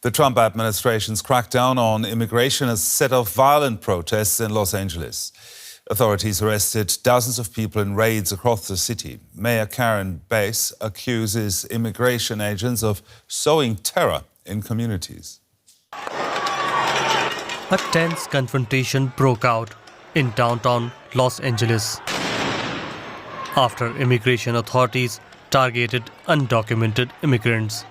The Trump administration's crackdown on immigration has set off violent protests in Los Angeles. Authorities arrested dozens of people in raids across the city. Mayor Karen Bass accuses immigration agents of sowing terror in communities. A tense confrontation broke out in downtown Los Angeles after immigration authorities targeted undocumented immigrants.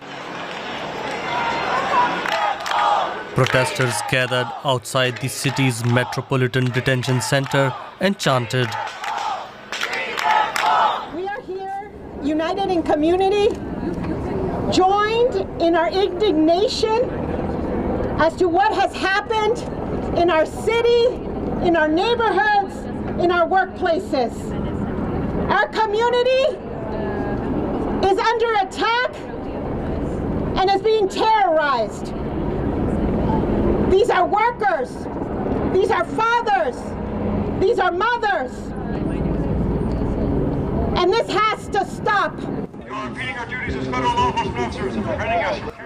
Protesters gathered outside the city's Metropolitan Detention Center and chanted, "We are here, united in community, joined in our indignation as to what has happened in our city, in our neighborhoods, in our workplaces. Our community is under attack and is being terrorized. These are workers, these are fathers, these are mothers, and this has to stop."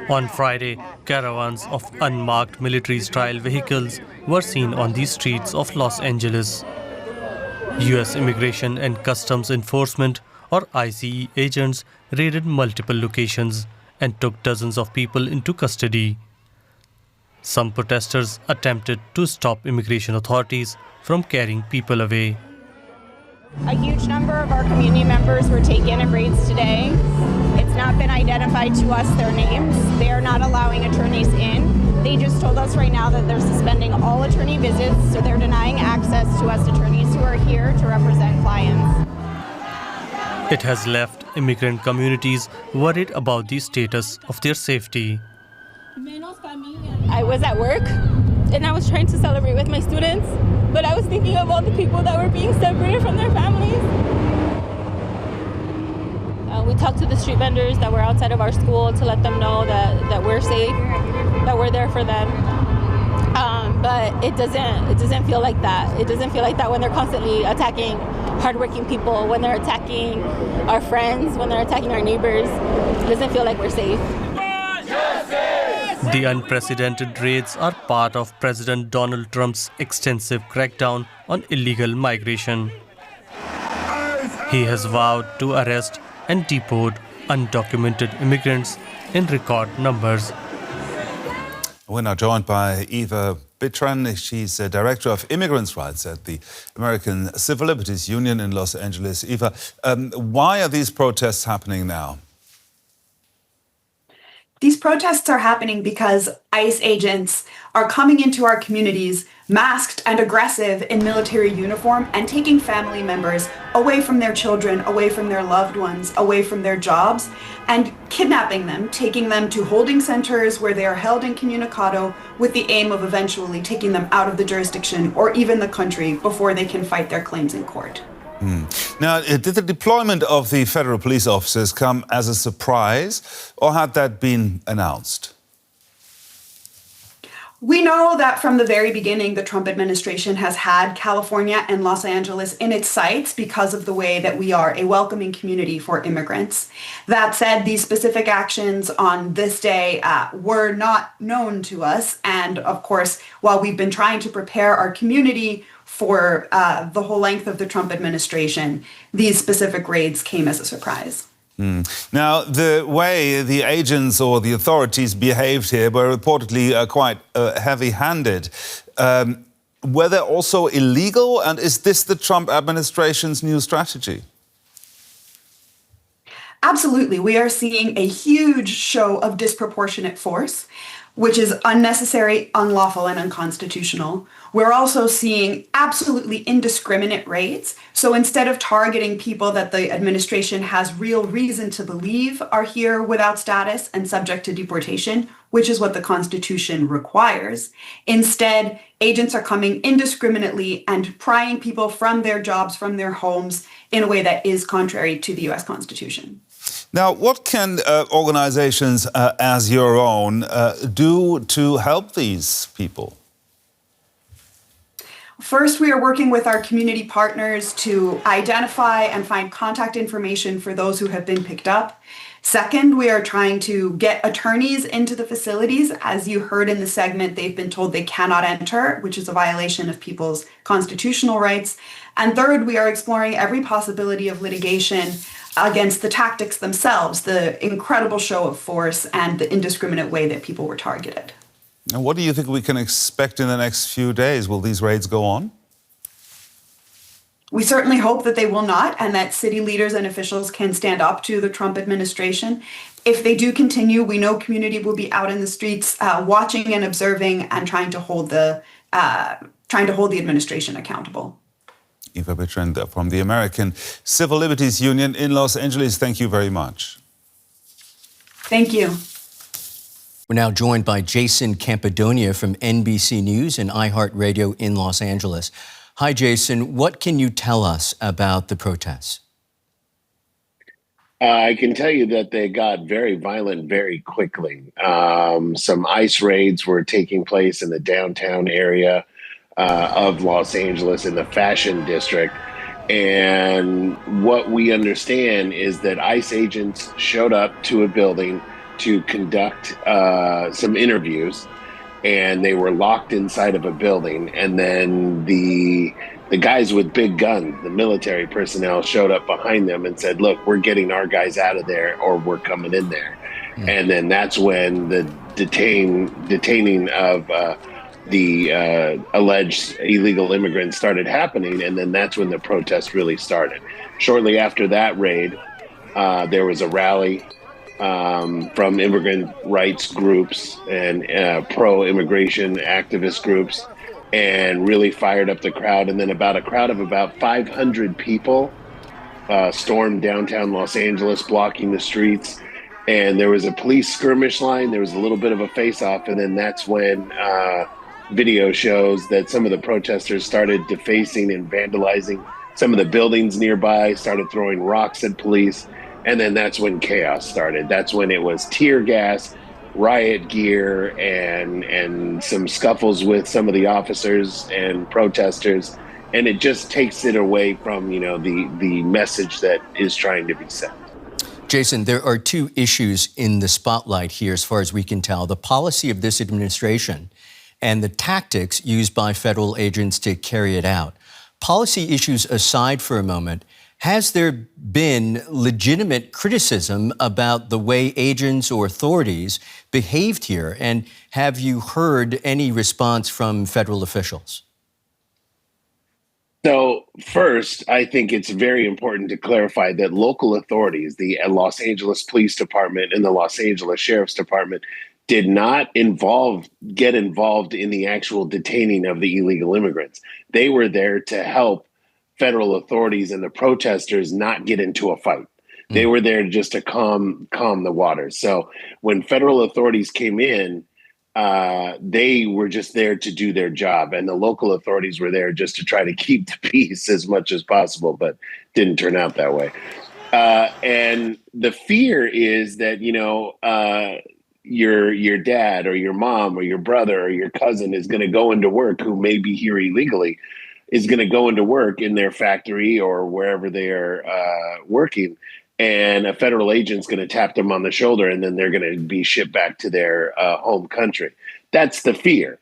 On Friday, caravans of unmarked military-style vehicles were seen on the streets of Los Angeles. U.S. Immigration and Customs Enforcement, or ICE agents, raided multiple locations and took dozens of people into custody. Some protesters attempted to stop immigration authorities from carrying people away. A huge number of our community members were taken in raids today. It's not been identified to us their names. They are not allowing attorneys in. They just told us right now that they're suspending all attorney visits, so they're denying access to us attorneys who are here to represent clients. It has left immigrant communities worried about the status of their safety. I was at work and I was trying to celebrate with my students, but I was thinking of all the people that were being separated from their families. We talked to the street vendors that were outside of our school to let them know that we're safe, that we're there for them. But it doesn't feel like that. It doesn't feel like that when they're constantly attacking hardworking people, when they're attacking our friends, when they're attacking our neighbors. It doesn't feel like we're safe. The unprecedented raids are part of President Donald Trump's extensive crackdown on illegal migration. He has vowed to arrest and deport undocumented immigrants in record numbers. We're now joined by Eva Bitran. She's Director of Immigrants' Rights at the American Civil Liberties Union in Los Angeles. Eva, why are these protests happening now? These protests are happening because ICE agents are coming into our communities masked and aggressive in military uniform and taking family members away from their children, away from their loved ones, away from their jobs, and kidnapping them, taking them to holding centers where they are held incommunicado with the aim of eventually taking them out of the jurisdiction or even the country before they can fight their claims in court. Now, did the deployment of the federal police officers come as a surprise, or had that been announced? We know that from the very beginning, the Trump administration has had California and Los Angeles in its sights because of the way that we are a welcoming community for immigrants. That said, these specific actions on this day were not known to us. And of course, while we've been trying to prepare our community for the whole length of the Trump administration, these specific raids came as a surprise. Now, the way the agents or the authorities behaved here were reportedly quite heavy-handed. Were they also illegal? And is this the Trump administration's new strategy? Absolutely. We are seeing a huge show of disproportionate force, which is unnecessary, unlawful, and unconstitutional. We're also seeing absolutely indiscriminate raids. So instead of targeting people that the administration has real reason to believe are here without status and subject to deportation, which is what the Constitution requires, instead, agents are coming indiscriminately and prying people from their jobs, from their homes, in a way that is contrary to the U.S. Constitution. Now, what can organizations as your own do to help these people? First, we are working with our community partners to identify and find contact information for those who have been picked up. Second, we are trying to get attorneys into the facilities. As you heard in the segment, they've been told they cannot enter, which is a violation of people's constitutional rights. And third, we are exploring every possibility of litigation against the tactics themselves, the incredible show of force and the indiscriminate way that people were targeted. And what do you think we can expect in the next few days? Will these raids go on? We certainly hope that they will not, and that city leaders and officials can stand up to the Trump administration. If they do continue, we know community will be out in the streets watching and observing and trying to hold the administration accountable. Eva Bitran from the American Civil Liberties Union in Los Angeles. Thank you very much. Thank you. We're now joined by Jayson Campadonia from NBC News and iHeart Radio in Los Angeles. Hi, Jayson. What can you tell us about the protests? I can tell you that they got very violent very quickly. Some ICE raids were taking place in the downtown area of Los Angeles in the Fashion District. And what we understand is that ICE agents showed up to a building to conduct some interviews, and they were locked inside of a building. And then the guys with big guns, the military personnel, showed up behind them and said, look, we're getting our guys out of there or we're coming in there. Mm. And then that's when the detaining of the alleged illegal immigrants started happening. And then that's when the protest really started. Shortly after that raid, there was a rally from immigrant rights groups and pro-immigration activist groups, and really fired up the crowd. And then a crowd of about 500 people stormed downtown Los Angeles, blocking the streets. And there was a police skirmish line. There was a little bit of a face-off. And then that's when video shows that some of the protesters started defacing and vandalizing some of the buildings nearby, started throwing rocks at police. And then that's when chaos started. That's when it was tear gas, riot gear, and some scuffles with some of the officers and protesters. And it just takes it away from, the message that is trying to be sent. Jayson, there are two issues in the spotlight here, as far as we can tell: the policy of this administration and the tactics used by federal agents to carry it out. Policy issues aside for a moment, has there been legitimate criticism about the way agents or authorities behaved here? And have you heard any response from federal officials? So first, I think it's very important to clarify that local authorities, the Los Angeles Police Department and the Los Angeles Sheriff's Department, did not get involved in the actual detaining of the illegal immigrants. They were there to help federal authorities and the protesters not get into a fight. They were there just to calm the waters. So when federal authorities came in, they were just there to do their job, and the local authorities were there just to try to keep the peace as much as possible, but didn't turn out that way. And the fear is that, your dad or your mom or your brother or your cousin is going to go into work, who may be here illegally, is going to go into work in their factory or wherever they're working, and a federal agent's going to tap them on the shoulder, and then they're going to be shipped back to their home country. That's the fear.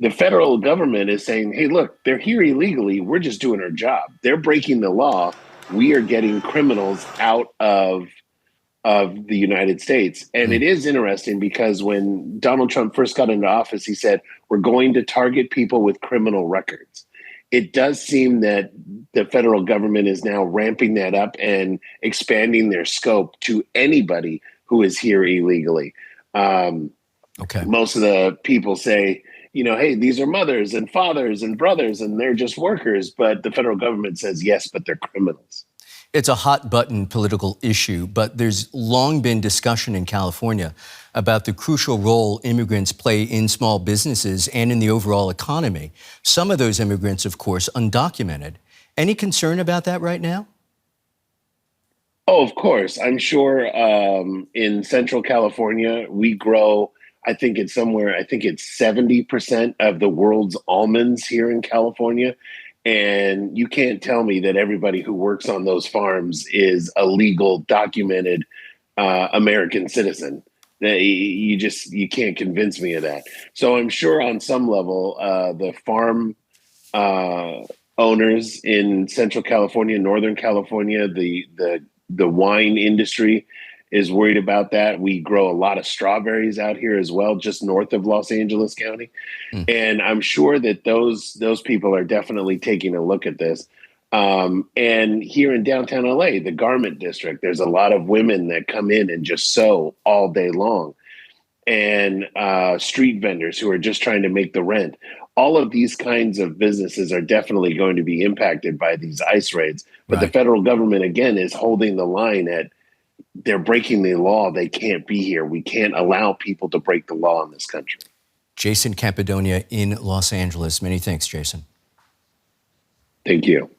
The federal government is saying, hey, look, they're here illegally. We're just doing our job. They're breaking the law. We are getting criminals out of the United States. And it is interesting because when Donald Trump first got into office, he said, we're going to target people with criminal records. It does seem that the federal government is now ramping that up and expanding their scope to anybody who is here illegally. Most of the people say, hey, these are mothers and fathers and brothers and they're just workers. But the federal government says, yes, but they're criminals. It's a hot button political issue, but there's long been discussion in California about the crucial role immigrants play in small businesses and in the overall economy. Some of those immigrants, of course, undocumented. It's concern about that right now? Oh, of course. I'm sure in Central California, we grow, I think it's 70% of the world's almonds here in California. And you can't tell me that everybody who works on those farms is a legal, documented American citizen. You can't convince me of that. So I'm sure on some level, the farm owners in Central California, Northern California, the wine industry is worried about that. We grow a lot of strawberries out here as well, just north of Los Angeles County. And I'm sure that those people are definitely taking a look at this. And here in downtown LA, the garment district, there's a lot of women that come in and just sew all day long. And street vendors who are just trying to make the rent. All of these kinds of businesses are definitely going to be impacted by these ICE raids. But the federal government, again, is holding the line at they're breaking the law. They can't be here. We can't allow people to break the law in this country. Jayson Campadonia in Los Angeles. Many thanks, Jayson. Thank you.